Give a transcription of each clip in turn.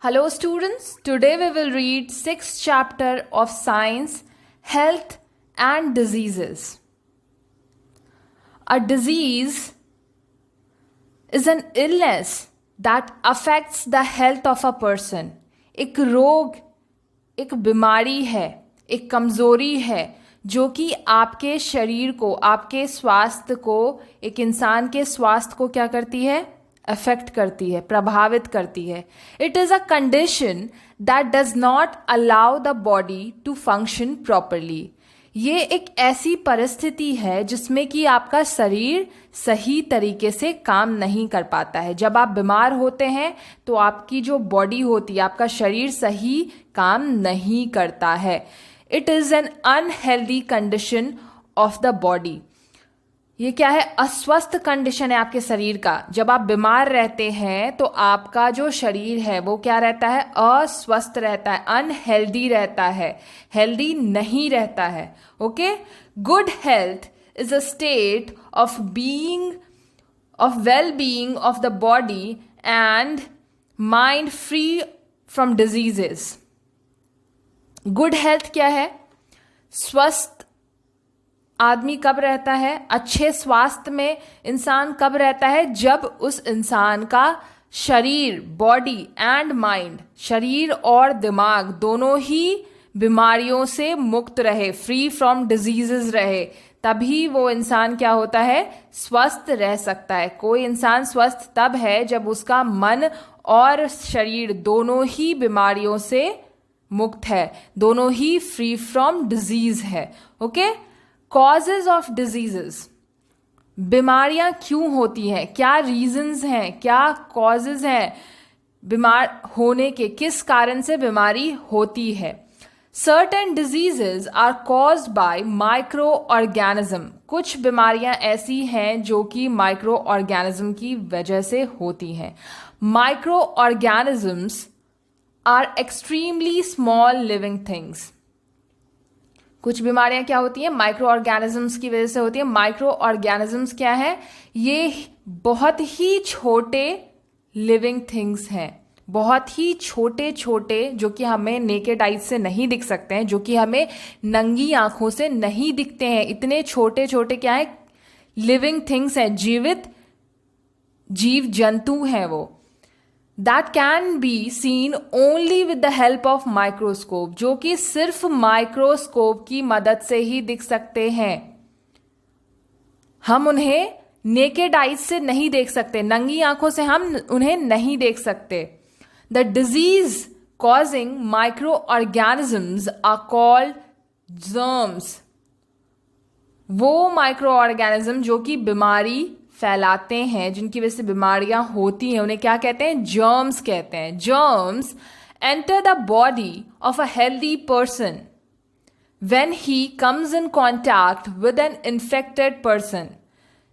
Hello students, today we will read 6th chapter of Science, Health and Diseases. A disease is an illness that affects the health of a person. एक रोग, एक बीमारी है, एक कमज़ोरी है जो कि आपके शरीर को, आपके स्वास्थ्य को, एक इंसान के स्वास्थ्य को क्या करती है? अफेक्ट करती है, प्रभावित करती है. It is a condition that does not allow the body to function properly. ये एक ऐसी परिस्थिति है जिसमें कि आपका शरीर सही तरीके से काम नहीं कर पाता है. जब आप बीमार होते हैं तो आपकी जो बॉडी होती है, आपका शरीर सही काम नहीं करता है. It is an unhealthy condition of the body. ये क्या है? अस्वस्थ कंडीशन है आपके शरीर का. जब आप बीमार रहते हैं तो आपका जो शरीर है वो क्या रहता है? अस्वस्थ रहता है, अनहेल्दी रहता है, हेल्दी नहीं रहता है. Okay, good health is a state of being, of well being of the body and mind free from diseases. Good health क्या है? स्वस्थ आदमी कब रहता है? अच्छे स्वास्थ्य में इंसान कब रहता है? जब उस इंसान का शरीर, बॉडी एंड माइंड, शरीर और दिमाग दोनों ही बीमारियों से मुक्त रहे, फ्री फ्रॉम डिजीजेस रहे. तभी वो इंसान क्या होता है? स्वस्थ रह सकता है. कोई इंसान स्वस्थ तब है जब उसका मन और शरीर दोनों ही बीमारियों से मुक्त है, दोनों ही फ्री फ्रॉम डिजीज है. Okay, causes of diseases. बीमारियां क्यों होती हैं? क्या रीजंस हैं? क्या कॉजेज हैं बीमार होने के? किस कारण से बीमारी होती है? Certain diseases are caused by micro organism. कुछ बीमारियां ऐसी हैं जो कि माइक्रो ऑर्गेनिज्म की वजह से होती हैं. Micro organisms are extremely small living things. कुछ बीमारियां क्या होती हैं? माइक्रो ऑर्गेनिजम्स की वजह से होती है. माइक्रो ऑर्गेनिजम्स क्या है? ये बहुत ही छोटे लिविंग थिंग्स हैं, बहुत ही छोटे छोटे, जो कि हमें नेकेड आइज से नहीं दिख सकते हैं, जो कि हमें नंगी आंखों से नहीं दिखते हैं. इतने छोटे छोटे क्या है? लिविंग थिंग्स हैं, जीवित जीव जंतु हैं वो. That can be seen only with the help of microscope, जो कि सिर्फ माइक्रोस्कोप की मदद से ही दिख सकते हैं. हम उन्हें नेकेड आइज से नहीं देख सकते, नंगी आंखों से हम उन्हें नहीं देख सकते. The disease causing microorganisms are called germs. वो माइक्रो ऑर्गेनिज्म जो कि बीमारी फैलाते हैं, जिनकी वजह से बीमारियां होती हैं, उन्हें क्या कहते हैं? जर्म्स कहते हैं. Germs enter the body of a healthy person when he comes in contact with an infected person.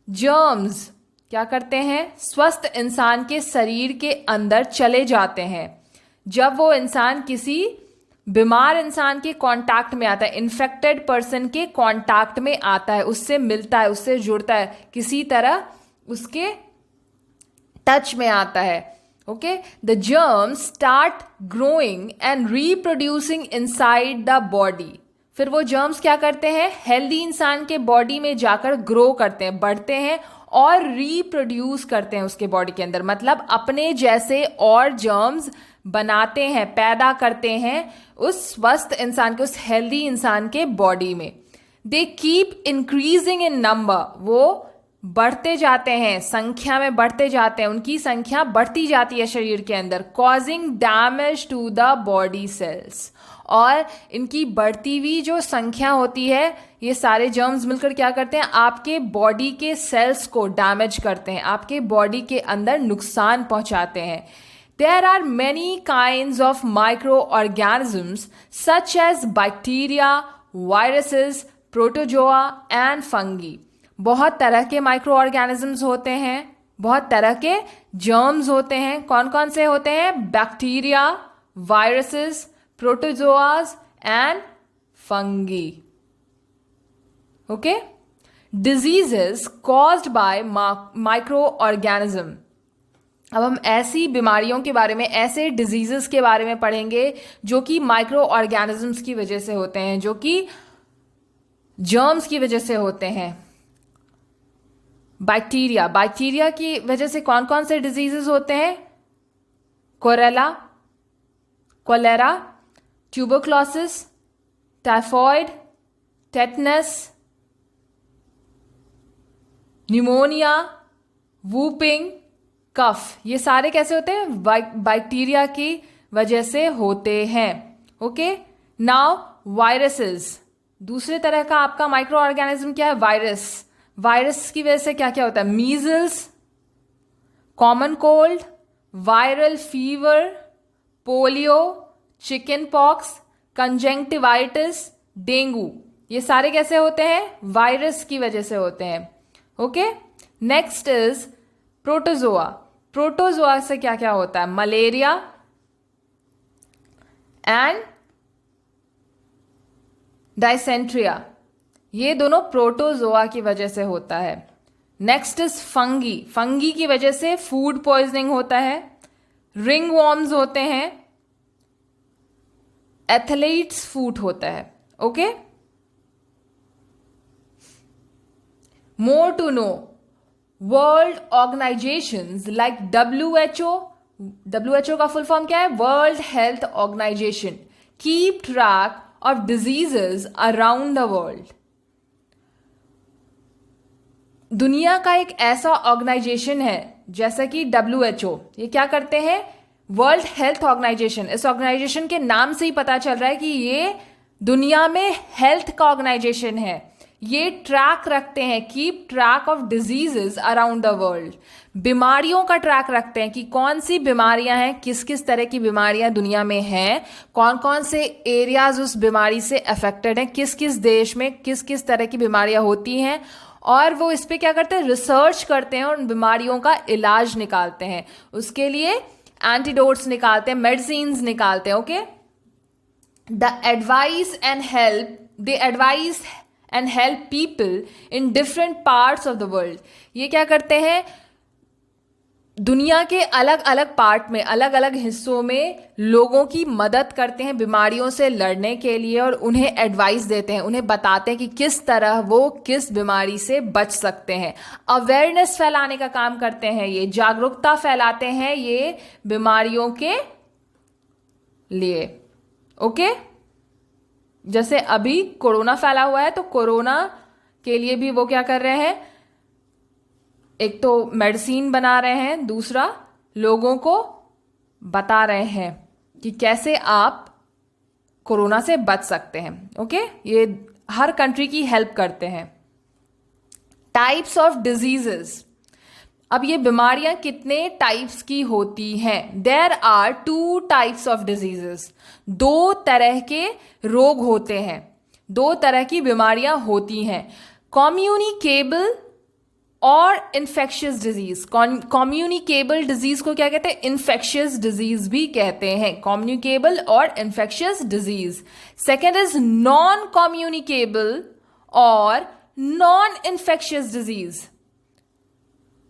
Germs क्या करते हैं? स्वस्थ इंसान के शरीर के अंदर चले जाते हैं जब वो इंसान किसी बीमार इंसान के कांटेक्ट में आता है, इन्फेक्टेड पर्सन के कांटेक्ट में आता है, उससे मिलता है, उससे जुड़ता है, किसी तरह उसके टच में आता है. Okay, the germs start growing and reproducing inside the body. फिर वो जर्म्स क्या करते हैं? हेल्दी इंसान के बॉडी में जाकर ग्रो करते हैं, बढ़ते हैं और रीप्रोड्यूस करते हैं उसके बॉडी के अंदर. मतलब अपने जैसे और जर्म्स बनाते हैं, पैदा करते हैं उस स्वस्थ इंसान के, उस हेल्दी इंसान के बॉडी में. They keep increasing in number. वो बढ़ते जाते हैं, संख्या में बढ़ते जाते हैं, उनकी संख्या बढ़ती जाती है शरीर के अंदर. Causing damage to the body cells. और इनकी बढ़ती हुई जो संख्या होती है, ये सारे जर्म्स मिलकर क्या करते हैं? आपके बॉडी के सेल्स को डैमेज करते हैं, आपके बॉडी के अंदर नुकसान पहुंचाते हैं. There are many kinds of microorganisms such as bacteria, viruses, protozoa and fungi. बहुत तरह के माइक्रो ऑर्गेनिजम्स होते हैं, बहुत तरह के जर्म्स होते हैं. कौन कौन से होते हैं? Bacteria, viruses, protozoas and fungi. Okay, diseases caused by micro organism. अब हम ऐसी बीमारियों के बारे में, ऐसे डिजीजेस के बारे में पढ़ेंगे जो कि माइक्रो ऑर्गेनिजम्स की वजह से होते हैं, जो कि जर्म्स की वजह से होते हैं। बैक्टीरिया की वजह से कौन कौन से डिजीजेस होते हैं? Cholera, tuberculosis, typhoid, tetanus, pneumonia, whooping, cough. ये सारे कैसे होते हैं? बैक्टीरिया की वजह से होते हैं। ओके, नाउ वायरसेस, दूसरे तरह का आपका माइक्रो ऑर्गेनिज्म क्या है? वायरस की वजह से क्या क्या होता है? Measles, common cold, viral fever, polio, chicken pox, conjunctivitis, dengue. ये सारे कैसे होते हैं? वायरस की वजह से होते हैं। ओके, नेक्स्ट इज प्रोटोजोआ से क्या क्या होता है? मलेरिया एंड डायसेंट्रिया, ये दोनों प्रोटोजोआ की वजह से होता है। नेक्स्ट इज फंगी की वजह से फूड पॉइजनिंग होता है, रिंग वॉर्म्स होते हैं, एथलीट्स फूट होता है। Okay, more to know, world organisations like WHO का फुल फॉर्म क्या है? World health organisation, keep track of diseases around the world. दुनिया का एक ऐसा ऑर्गेनाइजेशन है जैसा कि WHO, ये क्या करते हैं? World health organisation. इस ऑर्गेनाइजेशन के नाम से ही पता चल रहा है कि ये दुनिया में हेल्थ का ऑर्गेनाइजेशन है। ये ट्रैक रखते हैं, keep track of diseases around the world, बीमारियों का ट्रैक रखते हैं कि कौन सी बीमारियां हैं, किस किस तरह की बीमारियां दुनिया में हैं, कौन कौन से एरियाज उस बीमारी से अफेक्टेड हैं, किस किस देश में किस किस तरह की बीमारियां होती हैं, और वो इस पे क्या करते हैं? रिसर्च करते हैं और उन बीमारियों का इलाज निकालते हैं, उसके लिए एंटीडोट्स निकालते हैं, मेडिसिन्स निकालते हैं। Okay, they advise and help people in different parts of the world. ये क्या करते हैं? दुनिया के अलग अलग पार्ट में, अलग अलग हिस्सों में लोगों की मदद करते हैं बीमारियों से लड़ने के लिए, और उन्हें एडवाइस देते हैं, उन्हें बताते हैं कि किस तरह वो किस बीमारी से बच सकते हैं। अवेयरनेस फैलाने का काम करते हैं, ये जागरूकता फैलाते हैं ये बीमारियों के लिए। ओके, जैसे अभी कोरोना फैला हुआ है, तो कोरोना के लिए भी वो क्या कर रहे हैं? एक तो मेडिसिन बना रहे हैं, दूसरा लोगों को बता रहे हैं कि कैसे आप कोरोना से बच सकते हैं। ओके, ये हर कंट्री की हेल्प करते हैं। टाइप्स ऑफ डिजीजेस, अब ये बीमारियां कितने टाइप्स की होती हैं? There are 2 types of diseases, 2 तरह के रोग होते हैं, 2 तरह की बीमारियां होती हैं, कम्युनिकेबल और इन्फेक्शियस डिजीज। कम्युनिकेबल डिजीज को क्या कहते हैं? इन्फेक्शियस डिजीज भी कहते हैं, कम्युनिकेबल और infectious disease. Second is non communicable और नॉन इन्फेक्शियस डिजीज,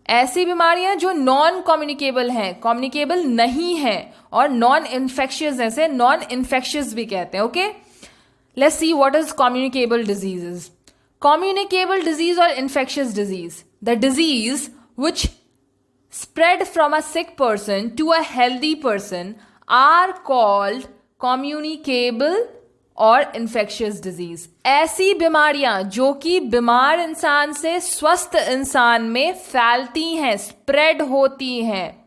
ऐसी बीमारियां जो नॉन कम्युनिकेबल हैं, कम्युनिकेबल नहीं है, और नॉन इन्फेक्शियस, जैसे नॉन इन्फेक्शियस भी कहते हैं। Okay, let's see what is communicable diseases. Communicable disease और infectious disease, the disease which spread from a sick person to a healthy person are called communicable और infectious disease. ऐसी बीमारियां जो कि बीमार इंसान से स्वस्थ इंसान में फैलती हैं, स्प्रेड होती हैं,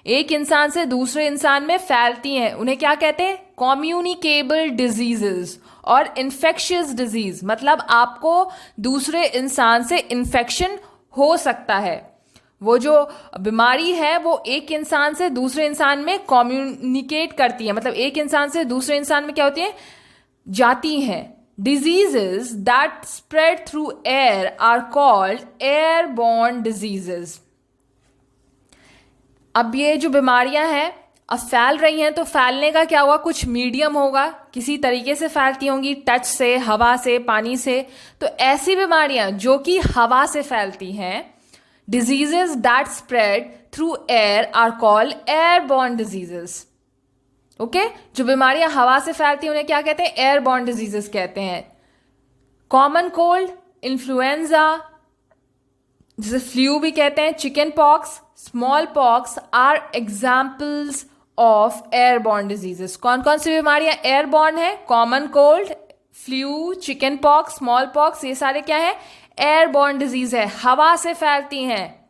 एक इंसान से दूसरे इंसान में फैलती हैं, उन्हें क्या कहते हैं? कम्युनिकेबल डिजीजेस और इन्फेक्शियस डिजीज, मतलब आपको दूसरे इंसान से इन्फेक्शन हो सकता है। वो जो बीमारी है वो एक इंसान से दूसरे इंसान में कम्युनिकेट करती है, मतलब एक इंसान से दूसरे इंसान में क्या होती है? जाती हैं। Diseases that spread through air are called airborne diseases. अब ये जो बीमारियां हैं अब फैल रही हैं, तो फैलने का क्या हुआ? कुछ मीडियम होगा, किसी तरीके से फैलती होंगी, टच से, हवा से, पानी से। तो ऐसी बीमारियां जो कि हवा से फैलती हैं, Diseases that spread through air are called airborne diseases. Okay जो बीमारियां हवा से फैलती हैं उन्हें क्या कहते हैं? एयरबॉर्न डिजीजेस कहते हैं. कॉमन कोल्ड, इन्फ्लुएंजा जिसे फ्लू भी कहते हैं, chicken pox, small pox are examples of airborne diseases. कौन कौन सी बीमारियां एयरबॉर्न है? Common cold, flu, chicken pox, small pox, ये सारे क्या है? एयरबॉर्न डिजीज है, हवा से फैलती हैं.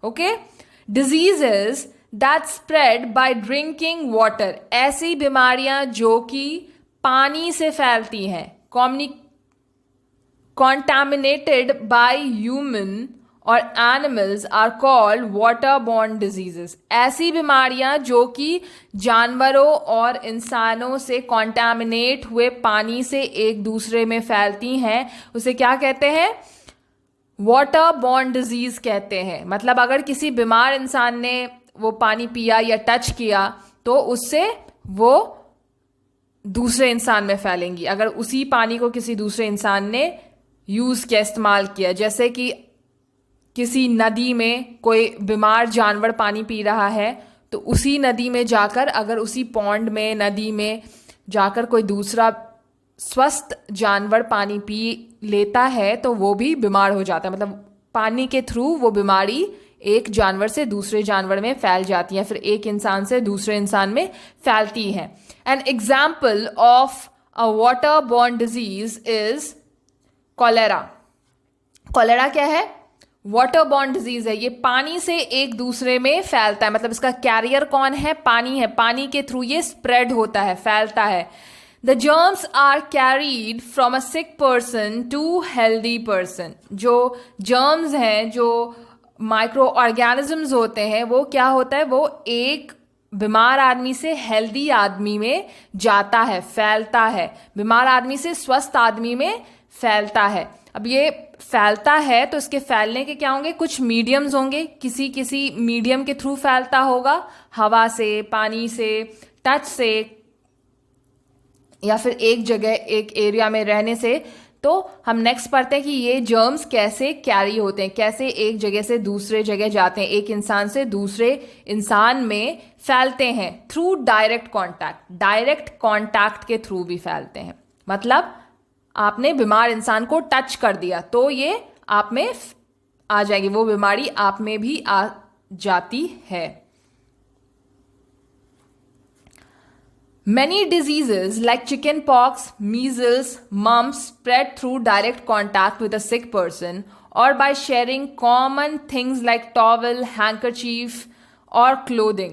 Okay. Diseases that spread by drinking water, ऐसी बीमारियां जो कि पानी से फैलती हैं. कॉन्टामिनेटेड बाय ह्यूमन और animals are called waterborne diseases. ऐसी बीमारियां जो कि जानवरों और इंसानों से कॉन्टामिनेट हुए पानी से एक दूसरे में फैलती हैं, उसे क्या कहते हैं? वाटरबॉर्न डिजीज कहते हैं. मतलब अगर किसी बीमार इंसान ने वो पानी पिया या टच किया तो उससे वो दूसरे इंसान में फैलेंगी. अगर उसी पानी को किसी दूसरे इंसान ने यूज किया, इस्तेमाल किया, जैसे कि किसी नदी में कोई बीमार जानवर पानी पी रहा है तो उसी नदी में जाकर, अगर उसी पॉन्ड में, नदी में जाकर कोई दूसरा स्वस्थ जानवर पानी पी लेता है तो वो भी बीमार हो जाता है. मतलब पानी के थ्रू वो बीमारी एक जानवर से दूसरे जानवर में फैल जाती है, फिर एक इंसान से दूसरे इंसान में फैलती है. An example of a waterborne disease is cholera. Cholera क्या है? वाटरबॉर्न डिजीज है. ये पानी से एक दूसरे में फैलता है. मतलब इसका कैरियर कौन है? पानी है. पानी के थ्रू ये स्प्रेड होता है, फैलता है. The germs are carried from a sick person to healthy person. जो जर्म्स हैं, जो माइक्रो ऑर्गेनिजम्स होते हैं, वो क्या होता है? वो एक बीमार आदमी से हेल्दी आदमी में जाता है, फैलता है. बीमार आदमी से स्वस्थ आदमी में फैलता है. अब ये फैलता है तो इसके फैलने के क्या होंगे? कुछ मीडियम्स होंगे. किसी किसी मीडियम के थ्रू फैलता होगा, हवा से, पानी से, टच से, या फिर एक जगह, एक एरिया में रहने से. तो हम नेक्स्ट पढ़ते हैं कि ये जर्म्स कैसे कैरी होते हैं, कैसे एक जगह से दूसरे जगह जाते हैं, एक इंसान से दूसरे इंसान में फैलते हैं. Through direct contact. Direct contact के थ्रू भी फैलते हैं. मतलब आपने बीमार इंसान को टच कर दिया तो ये आप में आ जाएगी, वो बीमारी आप में भी आ जाती है. Many diseases like chicken pox, measles, mumps spread through direct contact with a sick person or by sharing common things like towel, handkerchief और clothing.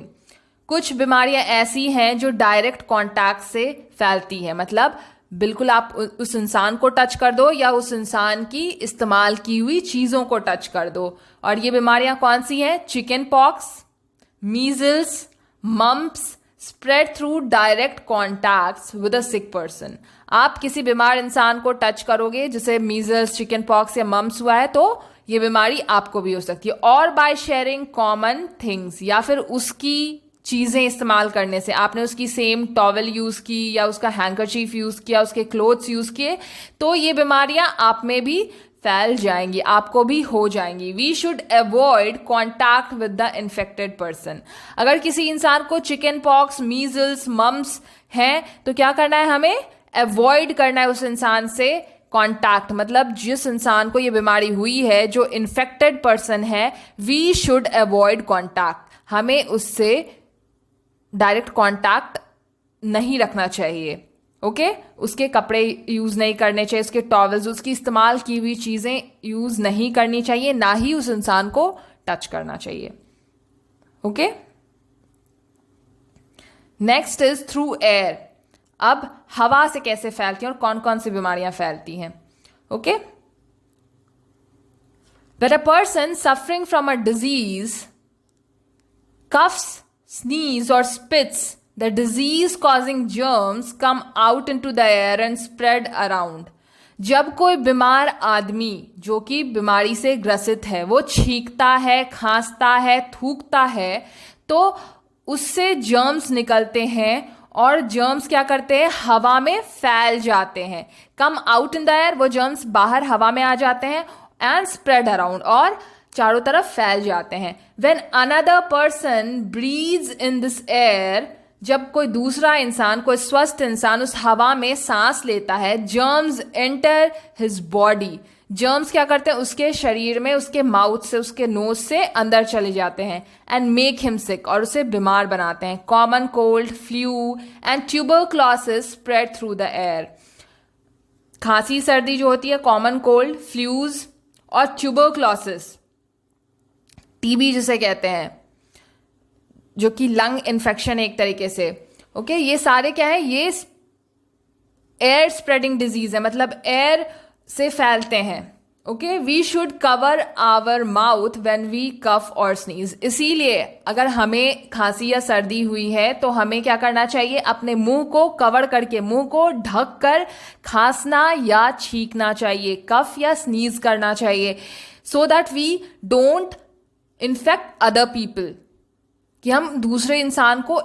कुछ बीमारियां ऐसी हैं जो डायरेक्ट कॉन्टैक्ट से फैलती हैं. मतलब बिल्कुल आप उस इंसान को टच कर दो या उस इंसान की इस्तेमाल की हुई चीज़ों को टच कर दो. और ये बीमारियां कौन सी हैं? Chicken pox, measles, mumps spread through direct contacts with a sick person. आप किसी बीमार इंसान को टच करोगे जिसे मीजल्स, चिकन पॉक्स या मम्प्स हुआ है तो ये बीमारी आपको भी हो सकती है. और बाय शेयरिंग कॉमन थिंग्स, या फिर उसकी चीज़ें इस्तेमाल करने से, आपने उसकी सेम टॉवल यूज़ की या उसका हैंकरचीफ यूज़ किया, उसके क्लोथ्स यूज़ किए, तो ये बीमारियां आप में भी फैल जाएंगी, आपको भी हो जाएंगी. We should avoid contact with the infected person. अगर किसी इंसान को चिकन पॉक्स, मीजल्स, मम्प्स हैं तो क्या करना है? हमें अवॉइड करना है उस इंसान से कॉन्टैक्ट. मतलब जिस इंसान को ये बीमारी हुई है, जो इन्फेक्टेड पर्सन है, वी शुड अवॉइड कॉन्टैक्ट. हमें उससे डायरेक्ट कॉन्टैक्ट नहीं रखना चाहिए. ओके उसके कपड़े यूज़ नहीं करने चाहिए, उसके टॉवल्स, उसकी इस्तेमाल की हुई चीज़ें यूज़ नहीं करनी चाहिए, ना ही उस इंसान को टच करना चाहिए. Okay. Next is through air. अब हवा से कैसे फैलती हैं और कौन कौन सी बीमारियां फैलती हैं. Okay. When a person suffering from a disease coughs, sneezes or spits, the disease causing germs come out into the air and spread around. जब कोई बीमार आदमी जो कि बीमारी से ग्रसित है वो छींकता है, खांसता है, थूकता है तो उससे जर्म्स निकलते हैं और जर्म्स क्या करते हैं? हवा में फैल जाते हैं. Come out in the air, वो जर्म्स बाहर हवा में आ जाते हैं, एंड स्प्रेड अराउंड, और चारों तरफ फैल जाते हैं। When another person breathes in this air, जब कोई दूसरा इंसान, कोई स्वस्थ इंसान उस हवा में सांस लेता है, germs enter his body. Germs क्या करते हैं, उसके शरीर में, उसके माउथ से, उसके नोज से अंदर चले जाते हैं एंड मेक हिम सिक, और उसे बीमार बनाते हैं। Common cold, flu and tuberculosis spread through the air. खांसी सर्दी जो होती है, कॉमन कोल्ड, फ्लूज और ट्यूबरक्लोसिस, टीबी जिसे कहते हैं, जो कि लंग इन्फेक्शन एक तरीके से। ओके, ये सारे क्या है, ये एयर स्प्रेडिंग डिजीज है, मतलब एयर से फैलते हैं। Okay, we should cover our mouth when we cough और स्नीज। इसीलिए अगर हमें खांसी या सर्दी हुई है तो हमें क्या करना चाहिए, अपने मुंह को कवर करके, मुंह को ढक कर खांसना या छींकना चाहिए, कफ या स्नीज करना चाहिए, so that we don't infect other people, कि हम दूसरे इंसान को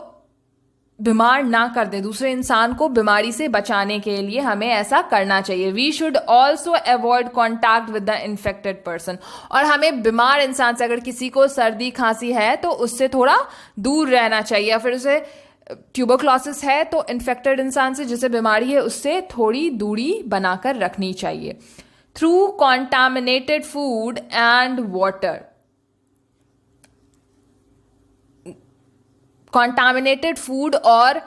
बीमार ना कर दे, दूसरे इंसान को बीमारी से बचाने के लिए हमें ऐसा करना चाहिए। We should also avoid contact with the infected person, और हमें बीमार इंसान से, अगर किसी को सर्दी खांसी है तो उससे थोड़ा दूर रहना चाहिए, या फिर उसे ट्यूबरक्लोसिस है तो इन्फेक्टेड इंसान से, जिसे बीमारी है, उससे थोड़ी दूरी बनाकर रखनी चाहिए। Through contaminated food and water, contaminated food और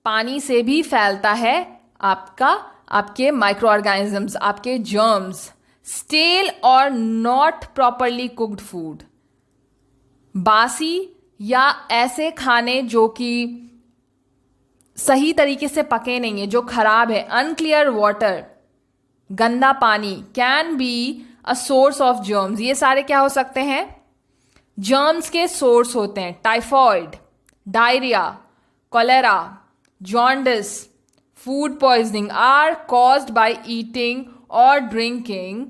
पानी से भी फैलता है आपके माइक्रो ऑर्गेनिजम्स, आपके जर्म्स। स्टेल और नॉट प्रॉपरली कुक्ड फूड, बासी या ऐसे खाने जो कि सही तरीके से पके नहीं है, जो खराब है। अनक्लियर वाटर, गंदा पानी, can be a source of germs. ये सारे क्या हो सकते हैं, जर्म्स के सोर्स होते हैं। Typhoid, diarrhoea, cholera, jaundice, food poisoning are caused by eating or drinking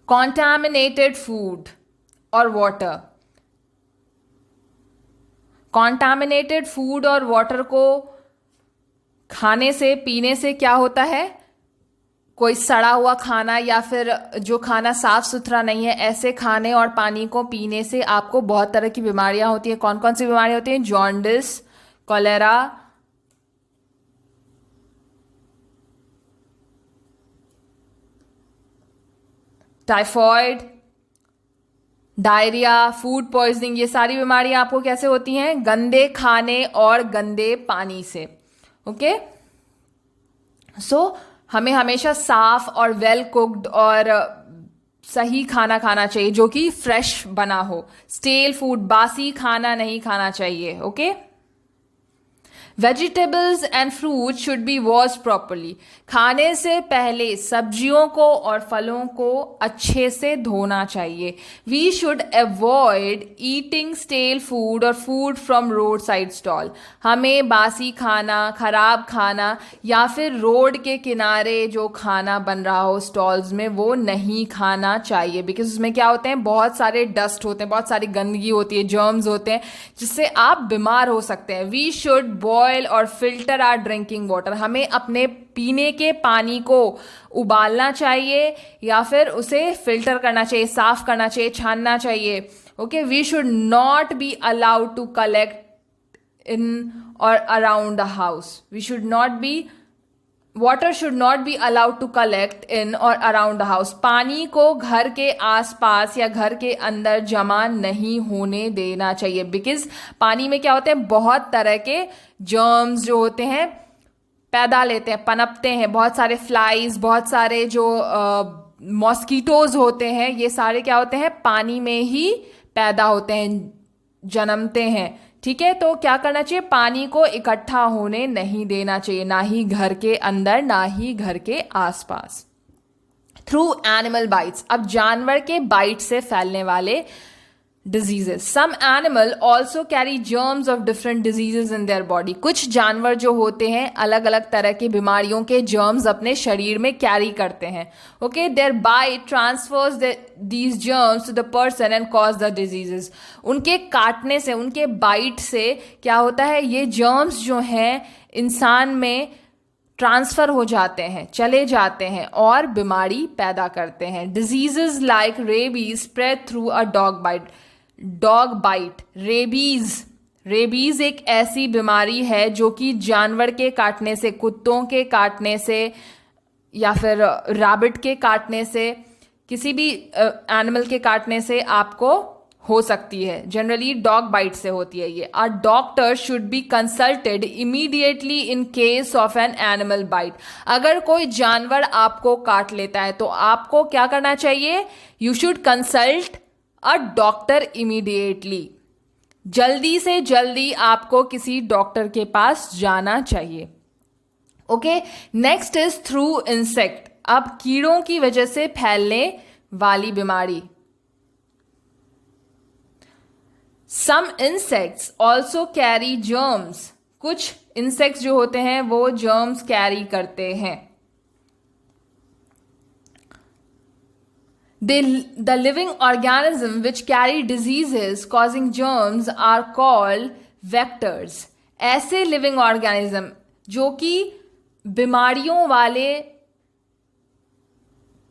contaminated food or water. Contaminated food और water को खाने से, पीने से क्या होता है, कोई सड़ा हुआ खाना या फिर जो खाना साफ सुथरा नहीं है, ऐसे खाने और पानी को पीने से आपको बहुत तरह की बीमारियां होती हैं। कौन कौन सी बीमारियां होती हैं, jaundice, cholera, typhoid, diarrhoea, food poisoning, ये सारी बीमारियां आपको कैसे होती हैं, गंदे खाने और गंदे पानी से। ओके, सो हमें हमेशा साफ और वेल कुक्ड और सही खाना खाना चाहिए, जो कि फ्रेश बना हो। स्टेल फूड, बासी खाना नहीं खाना चाहिए। Okay, vegetables and fruit should be wash properly. खाने से पहले सब्जियों को और फलों को अच्छे से धोना चाहिए। We should avoid eating stale food और food from road side stall. हमें बासी खाना, खराब खाना या फिर रोड के किनारे जो खाना बन रहा हो स्टॉल्स में, वो नहीं खाना चाहिए, बिकॉज उसमें क्या होते हैं, बहुत सारे डस्ट होते हैं, बहुत सारी गंदगी होती है, जर्म्स होते हैं, जिससे आप बीमार हो सकते हैं। वी शुड बॉयल और फिल्टर आवर ड्रिंकिंग वाटर। हमें अपने पीने के पानी को उबालना चाहिए या फिर उसे फिल्टर करना चाहिए, साफ करना चाहिए, छानना चाहिए। Okay, we should not be allowed to collect in और around the house. We should not be, water should not be allowed to collect in और अराउंड द हाउस। पानी को घर के आसपास या घर के अंदर जमा नहीं होने देना चाहिए, बिकॉज पानी में क्या होते हैं, बहुत तरह के जर्म्स जो होते हैं पैदा लेते हैं, पनपते हैं। बहुत सारे फ्लाइज, बहुत सारे जो मॉस्किटोज होते हैं, ये सारे क्या होते हैं, पानी में ही पैदा होते हैं, जन्मते हैं। ठीक है, तो क्या करना चाहिए, पानी को इकट्ठा होने नहीं देना चाहिए, ना ही घर के अंदर, ना ही घर के आसपास। थ्रू एनिमल बाइट्स, अब जानवर के बाइट से फैलने वाले diseases. Some animal also carry germs of different diseases in their body. कुछ जानवर जो होते हैं अलग अलग तरह की बीमारियों के जर्म्स अपने शरीर में कैरी करते हैं। Okay, their bite transfers these germs to the person and cause the diseases. उनके काटने से, उनके बाइट से क्या होता है, ये जर्म्स जो हैं इंसान में ट्रांसफर हो जाते हैं, चले जाते हैं और बीमारी पैदा करते हैं। Diseases like rabies spread through a dog bite. Rabies एक ऐसी बीमारी है जो कि जानवर के काटने से, कुत्तों के काटने से या फिर रैबिट के काटने से, किसी भी एनिमल के काटने से आपको हो सकती है। जनरली डॉग बाइट से होती है ये। A doctor should be consulted immediately in case of an animal bite. अगर कोई जानवर आपको काट लेता है तो आपको क्या करना चाहिए? You should consult a doctor immediately. जल्दी से जल्दी आपको किसी डॉक्टर के पास जाना चाहिए। Okay, next is through insect. अब कीड़ों की वजह से फैलने वाली बीमारी। Some insects also carry germs. कुछ इंसेक्ट्स जो होते हैं वो जर्म्स कैरी करते हैं। The living organism which carry diseases causing germs are called vectors. ऐसे लिविंग ऑर्गेनिज्म जो कि बीमारियों वाले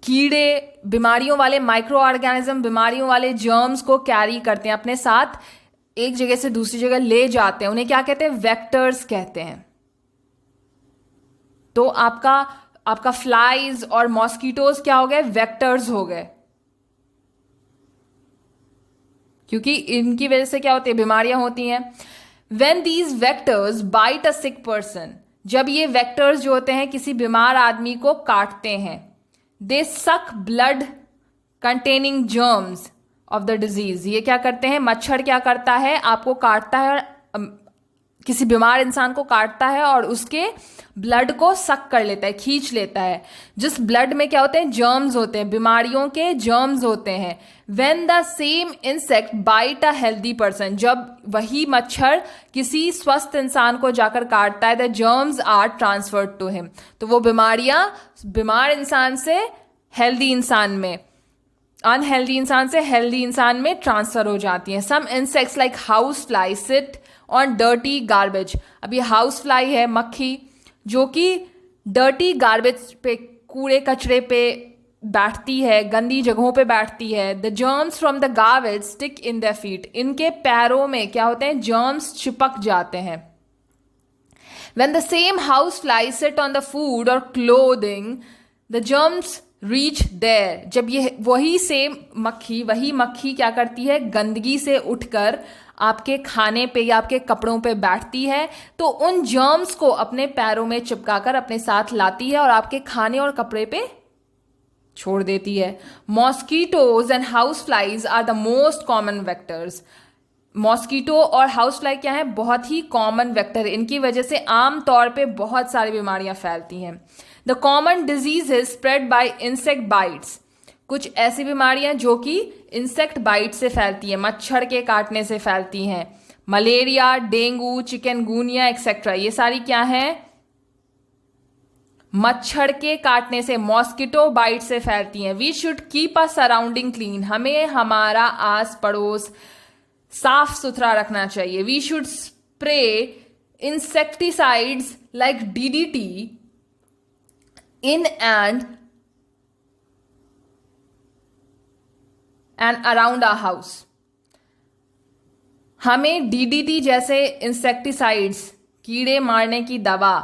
कीड़े, बीमारियों वाले माइक्रो ऑर्गेनिज्म, बीमारियों वाले जर्म्स को कैरी करते हैं, अपने साथ एक जगह से दूसरी जगह ले जाते हैं, उन्हें क्या कहते हैं? वेक्टर्स कहते हैं। तो आपका फ्लाइज और मॉस्किटोज क्या हो गए? वेक्टर्स हो गए, क्योंकि इनकी वजह से क्या होती है? बीमारियां होती हैं। When these vectors bite a sick person, जब ये वेक्टर्स जो होते हैं किसी बीमार आदमी को काटते हैं, they suck blood containing germs of the disease. ये क्या करते हैं? मच्छर क्या करता है? आपको काटता है और किसी बीमार इंसान को काटता है और उसके ब्लड को सक कर लेता है, खींच लेता है। जिस ब्लड में क्या होते हैं? जर्म्स होते हैं, बीमारियों के जर्म्स होते हैं। When the same insect bite a healthy person, जब वही मच्छर किसी स्वस्थ इंसान को जाकर काटता है, the germs are transferred to him, तो वो बीमारियां बीमार इंसान से हेल्दी इंसान में, अनहेल्दी इंसान से हेल्दी इंसान में ट्रांसफर हो जाती हैं। Some insects like house fly sit on dirty garbage. अब ये हाउस फ्लाई है, मक्खी, जो कि डर्टी गार्बेज पे, कूड़े कचरे पे बैठती है, गंदी जगहों पे बैठती है। The germs from the garbage stick in the feet. इनके पैरों में क्या होते हैं? जर्म्स चिपक जाते हैं। When the same house fly sit on the food or clothing, the germs reach there. जब ये वही मक्खी क्या करती है? गंदगी से उठकर आपके खाने पे या आपके कपड़ों पे बैठती है, तो उन जर्म्स को अपने पैरों में चिपकाकर अपने साथ लाती है और आपके खाने और कपड़े पे छोड़ देती है। Mosquitoes and house flies are the most common vectors. Mosquito और हाउस फ्लाई क्या है? बहुत ही कॉमन वेक्टर। इनकी वजह से आम तौर पे बहुत सारी बीमारियां फैलती हैं। The common diseases spread by insect bytes. कुछ ऐसी बीमारियां जो कि इंसेक्ट बाइट से फैलती हैं, मच्छर के काटने से फैलती हैं। मलेरिया, डेंगू, चिकनगुनिया एक्सेट्रा, ये सारी क्या है? मच्छर के काटने से, मॉस्किटो बाइट से फैलती हैं। We should keep a surrounding clean. हमें हमारा आस पड़ोस साफ सुथरा रखना चाहिए। We should spray insecticides like DDT in and around our house. हमें DDT जैसे इंसेक्टिसाइड्स, कीड़े मारने की दवा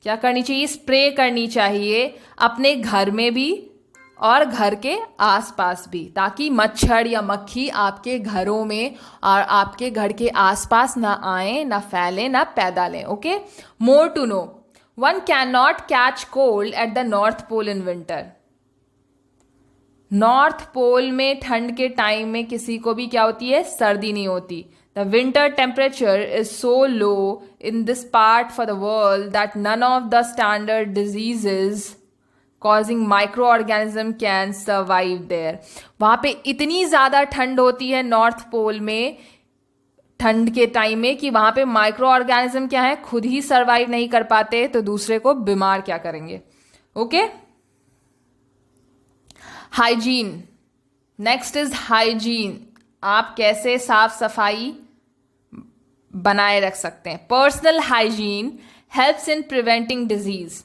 क्या करनी चाहिए? स्प्रे करनी चाहिए अपने घर में भी और घर के आसपास भी, ताकि मच्छर या मक्खी आपके घरों में और आपके घर के आसपास ना आए, ना फैले, ना पैदा लें। Okay, more to know, one can not catch cold at the north pole in winter. North pole में ठंड के टाइम में किसी को भी क्या होती है? सर्दी नहीं होती। The winter temperature is so low in this part for the world that none of the standard diseases causing microorganism can survive there. वहाँ पे इतनी ज़्यादा ठंड होती है नॉर्थ पोल में ठंड के टाइम में कि वहाँ पे माइक्रो ऑर्गेनिज्म क्या है? खुद ही सर्वाइव नहीं कर पाते, तो दूसरे को बीमार क्या करेंगे? Okay, hygiene. Next is hygiene. आप कैसे साफ सफाई बनाए रख सकते हैं? Personal hygiene helps in preventing disease.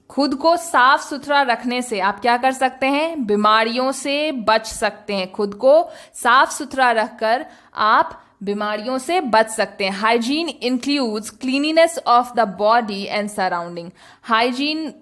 खुद को साफ सुथरा रखने से आप क्या कर सकते हैं, बीमारियों से बच सकते हैं। खुद को साफ सुथरा रखकर आप बीमारियों से बच सकते हैं। Hygiene includes cleanliness of the body and surrounding. Hygiene,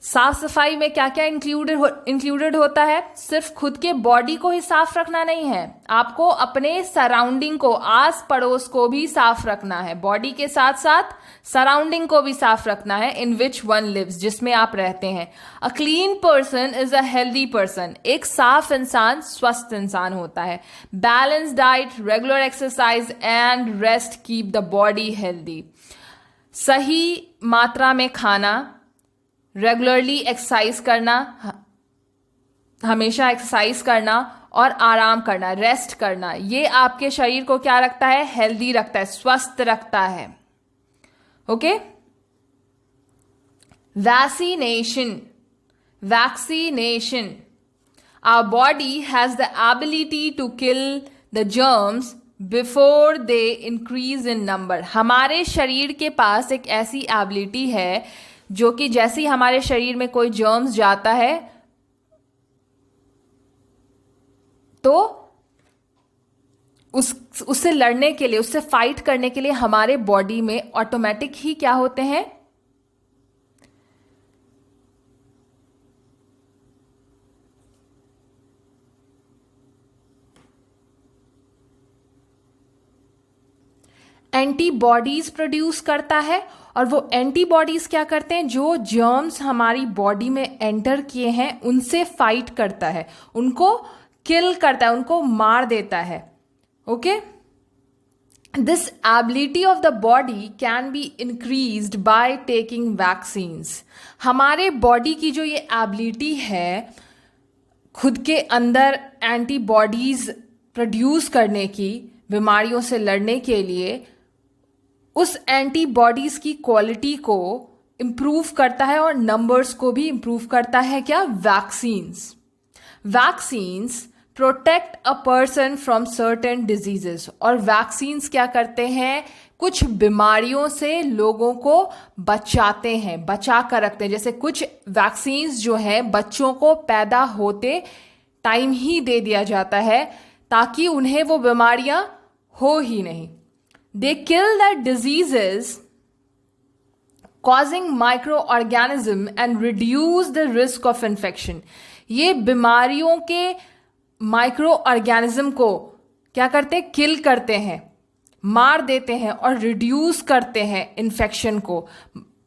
साफ सफाई में क्या क्या इंक्लूडेड होता है? सिर्फ खुद के बॉडी को ही साफ रखना नहीं है, आपको अपने सराउंडिंग को, आस पड़ोस को भी साफ रखना है। बॉडी के साथ साथ सराउंडिंग को भी साफ रखना है, इन विच वन लिव्स, जिसमें आप रहते हैं। A clean person is a healthy person. एक साफ इंसान स्वस्थ इंसान होता है। Balance diet, regular exercise and rest keep the body healthy. सही मात्रा में खाना, रेगुलरली एक्सरसाइज करना, हमेशा एक्सरसाइज करना और आराम करना, रेस्ट करना, ये आपके शरीर को क्या रखता है, हेल्दी रखता है, स्वस्थ रखता है। Okay. Vaccination, our body has the ability to kill the germs before they increase in number. हमारे शरीर के पास एक ऐसी एबिलिटी है जो कि जैसे ही हमारे शरीर में कोई जर्म्स जाता है तो उससे लड़ने के लिए, उससे फाइट करने के लिए हमारे बॉडी में ऑटोमेटिक ही क्या होते हैं, एंटीबॉडीज प्रोड्यूस करता है। और वो एंटीबॉडीज क्या करते हैं, जो जर्म्स हमारी बॉडी में एंटर किए हैं उनसे फाइट करता है, उनको किल करता है, उनको मार देता है। Okay. This ability of the body can be increased by taking vaccines. हमारे बॉडी की जो ये एबिलिटी है खुद के अंदर एंटीबॉडीज प्रोड्यूस करने की, बीमारियों से लड़ने के लिए, उस एंटीबॉडीज की क्वालिटी को इंप्रूव करता है और नंबर्स को भी इंप्रूव करता है। क्या? Vaccines protect a person from certain diseases. और वैक्सीन्स क्या करते हैं, कुछ बीमारियों से लोगों को बचाते हैं, बचा कर रखते हैं। जैसे कुछ वैक्सीन्स जो है बच्चों को पैदा होते टाइम ही दे दिया जाता है ताकि उन्हें वो बीमारियां हो ही नहीं। They kill the diseases causing microorganism and reduce the risk of infection. ये बीमारियों के माइक्रो ऑर्गेनिज्म को क्या करते हैं, किल करते हैं, मार देते हैं और रिड्यूस करते हैं इन्फेक्शन को।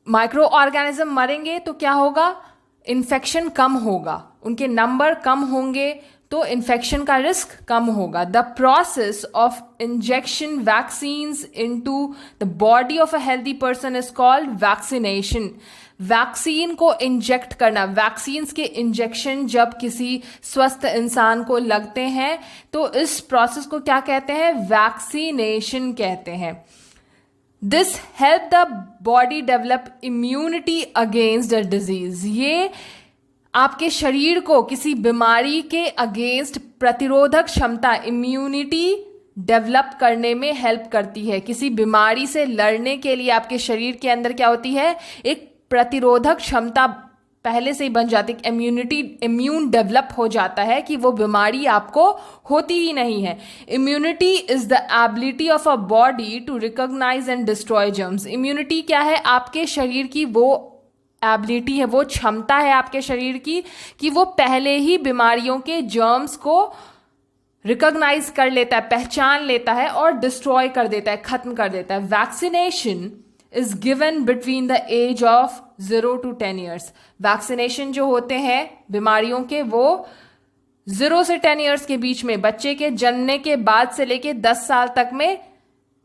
माइक्रो ऑर्गेनिज्म मरेंगे तो क्या होगा, इन्फेक्शन कम होगा, उनके नंबर कम होंगे तो इन्फेक्शन का रिस्क कम होगा। The process of injection vaccines into the body of a healthy person is called vaccination. Vaccine को इंजेक्ट करना, वैक्सीन्स के इंजेक्शन जब किसी स्वस्थ इंसान को लगते हैं तो इस प्रोसेस को क्या कहते हैं, वैक्सीनेशन कहते हैं। This help the body develop immunity against the disease. ये आपके शरीर को किसी बीमारी के अगेंस्ट प्रतिरोधक क्षमता, इम्यूनिटी डेवलप करने में हेल्प करती है। किसी बीमारी से लड़ने के लिए आपके शरीर के अंदर क्या होती है, एक प्रतिरोधक क्षमता पहले से ही बन जाती है, इम्यून डेवलप हो जाता है कि वो बीमारी आपको होती ही नहीं है। Immunity is the ability of a body to recognise and destroy germs. Immunity क्या है, आपके शरीर की वो एबिलिटी है, वो क्षमता है आपके शरीर की कि वो पहले ही बीमारियों के जर्म्स को रिकॉग्नाइज कर लेता है, पहचान लेता है और डिस्ट्रॉय कर देता है, खत्म कर देता है। Vaccination is given between the age of 0 to 10 years। Vaccination जो होते हैं बीमारियों के, वो 0 से 10 years के बीच में, बच्चे के जन्मने के बाद से लेके 10 साल तक में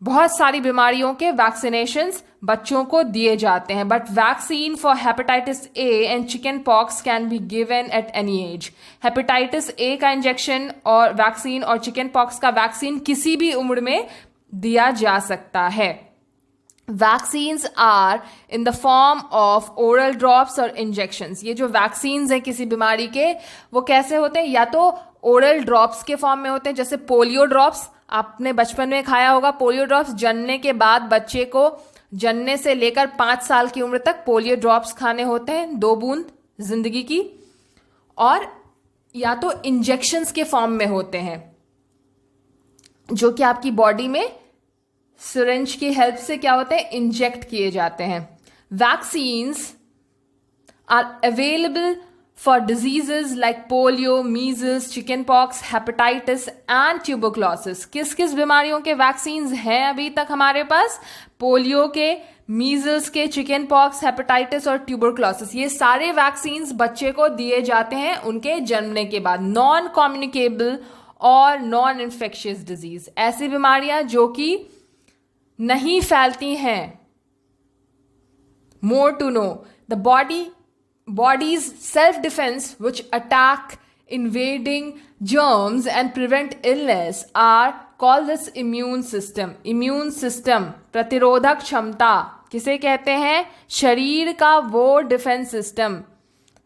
बहुत सारी बीमारियों के वैक्सीनेशंस बच्चों को दिए जाते हैं। But vaccine for hepatitis A and chicken pox can be given at any as. Hepatitis A का इंजेक्शन और वैक्सीन और चिकन पॉक्स का वैक्सीन किसी भी उम्र में दिया जा सकता है। Vaccines are in the form of oral drops और इंजेक्शंस। ये जो वैक्सीन्स हैं किसी बीमारी के, वो कैसे होते हैं, या तो ओरल ड्रॉप्स के फॉर्म में होते हैं, जैसे पोलियो ड्रॉप्स आपने बचपन में खाया होगा पोलियो ड्रॉप्स। जनने के बाद बच्चे को जनने से लेकर 5 साल की उम्र तक पोलियो ड्रॉप्स खाने होते हैं, 2 बूंद जिंदगी की, और या तो इंजेक्शंस के फॉर्म में होते हैं जो कि आपकी बॉडी में सिरिंज की हेल्प से क्या होते हैं, इंजेक्ट किए जाते हैं। Vaccines are available for diseases like polio, measles, chickenpox, hepatitis and tuberculosis। किस किस बीमारियों के वैक्सीन्स हैं अभी तक हमारे पास? पोलियो के, मीजल्स के, चिकन पॉक्स, हेपेटाइटिस और ट्यूबरक्लोसिस। ये सारे वैक्सीन्स बच्चे को दिए जाते हैं उनके जन्मने के बाद। नॉन कम्युनिकेबल और नॉन इन्फेक्शियस डिजीज, ऐसी बीमारियां जो कि नहीं फैलती हैं। More to know the body's self-defense which attack invading germs and prevent illness are called this immune system। immune system प्रतिरोधक क्षमता किसे कहते हैं? शरीर का वो defence system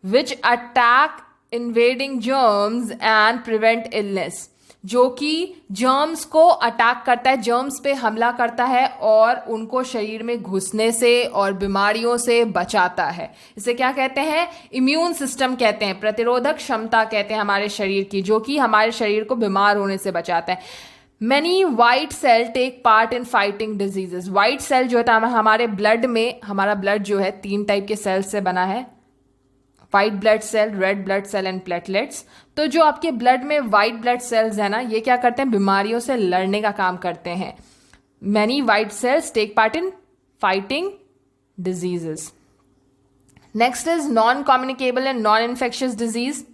which attack invading germs and prevent illness, जो कि जर्म्स को अटैक करता है, जर्म्स पे हमला करता है और उनको शरीर में घुसने से और बीमारियों से बचाता है। इसे क्या कहते हैं? इम्यून सिस्टम कहते हैं, प्रतिरोधक क्षमता कहते हैं हमारे शरीर की, जो कि हमारे शरीर को बीमार होने से बचाता है। Many white cell take part in fighting diseases. White cell जो होता है हमारे ब्लड में, हमारा ब्लड जो है 3 टाइप के सेल से बना है, white blood cell, red blood cell and platelets. तो जो आपके ब्लड में व्हाइट ब्लड सेल्स है ना, ये क्या करते हैं? बीमारियों से लड़ने का काम करते हैं। Many white cells take part in fighting diseases. Next is non communicable and non infectious disease.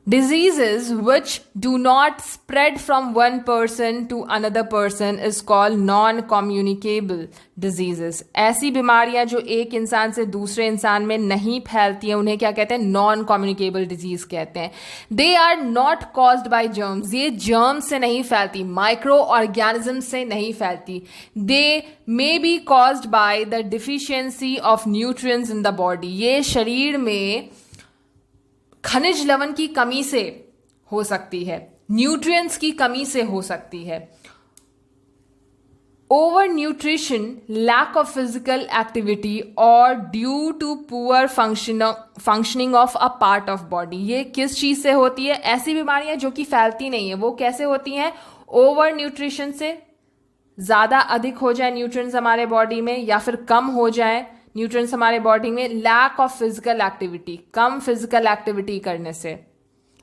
Diseases which do not spread from one person to another person is called non-communicable diseases। ऐसी बीमारियां जो एक इंसान से दूसरे इंसान में नहीं फैलती हैं उन्हें क्या कहते हैं? non-communicable disease कहते हैं। They are not caused by germs। ये germs से नहीं फैलती, माइक्रो ऑर्गेनिज्म से नहीं फैलती। They may be caused by the deficiency of nutrients in the body। ये शरीर में खनिज लवण की कमी से हो सकती है, न्यूट्रिएंट्स की कमी से हो सकती है। Over nutrition, lack of physical activity और due to poor functioning of a part of body. ये किस चीज से होती है? ऐसी बीमारियां जो कि फैलती नहीं है, वो कैसे होती हैं? ओवर न्यूट्रिशन से, ज्यादा अधिक हो जाए न्यूट्रिएंट्स हमारे बॉडी में या फिर कम हो जाए न्यूट्रिएंट्स हमारे बॉडी में। लैक ऑफ फिजिकल एक्टिविटी, कम फिजिकल एक्टिविटी करने से,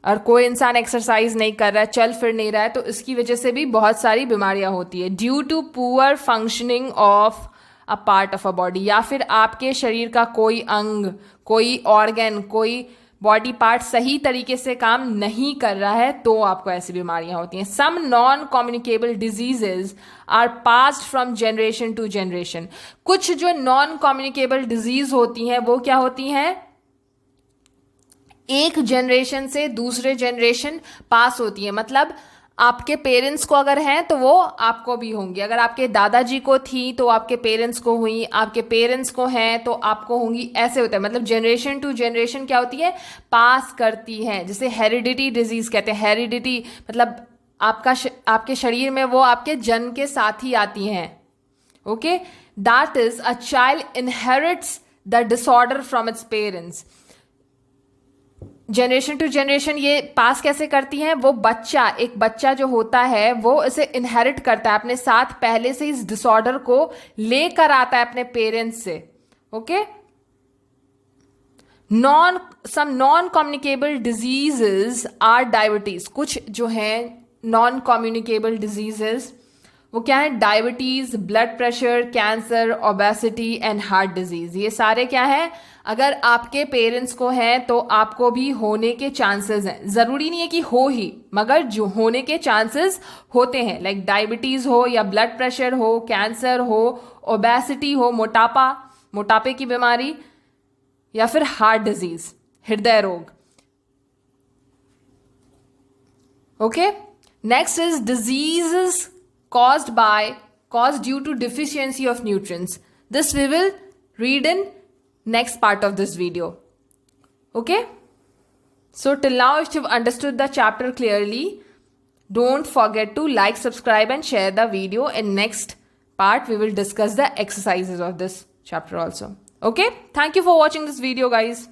और कोई इंसान एक्सरसाइज नहीं कर रहा है, चल फिर नहीं रहा है, तो इसकी वजह से भी बहुत सारी बीमारियां होती है। Due to poor functioning of a part of a body, या फिर आपके शरीर का कोई अंग, कोई ऑर्गन, कोई बॉडी पार्ट सही तरीके से काम नहीं कर रहा है, तो आपको ऐसी बीमारियां होती हैं। Some non communicable diseases are passed from generation to generation. कुछ जो नॉन कम्युनिकेबल डिजीज होती हैं वो क्या होती हैं? एक जनरेशन से दूसरे जनरेशन पास होती है। मतलब आपके पेरेंट्स को अगर हैं तो वो आपको भी होंगी, अगर आपके दादाजी को थी तो आपके पेरेंट्स को हुई, आपके पेरेंट्स को हैं तो आपको होंगी, ऐसे होता है। मतलब जनरेशन टू जनरेशन क्या होती है? पास करती है। जैसे हेरिडिटी डिजीज कहते हैं। हेरिडिटी मतलब आपके शरीर में वो आपके जन्म के साथ ही आती हैं। Okay, that is a child inherits the disorder from its parents. Generation to generation ये पास कैसे करती हैं? वो बच्चा, एक बच्चा जो होता है वो इसे इनहेरिट करता है अपने साथ, पहले से इस डिसऑर्डर को लेकर आता है अपने पेरेंट्स से। Okay, some non communicable diseases are diabetes. कुछ जो है नॉन कम्युनिकेबल डिजीजेस वो क्या है? Diabetes, blood pressure, cancer, obesity and heart disease. ये सारे क्या है? अगर आपके पेरेंट्स को है तो आपको भी होने के चांसेस हैं। जरूरी नहीं है कि हो ही, मगर जो होने के चांसेस होते हैं, लाइक डायबिटीज हो या ब्लड प्रेशर हो, कैंसर हो, ओबेसिटी हो, मोटापे की बीमारी, या फिर हार्ट डिजीज, हृदय रोग। Okay, next is diseases caused due to deficiency of nutrients. This we will read in next part of this video. Okay, so till now if you've understood the chapter clearly, Don't forget to like, subscribe and share the video. In next part, we will discuss the exercises of this chapter also. Okay? Thank you for watching this video, guys.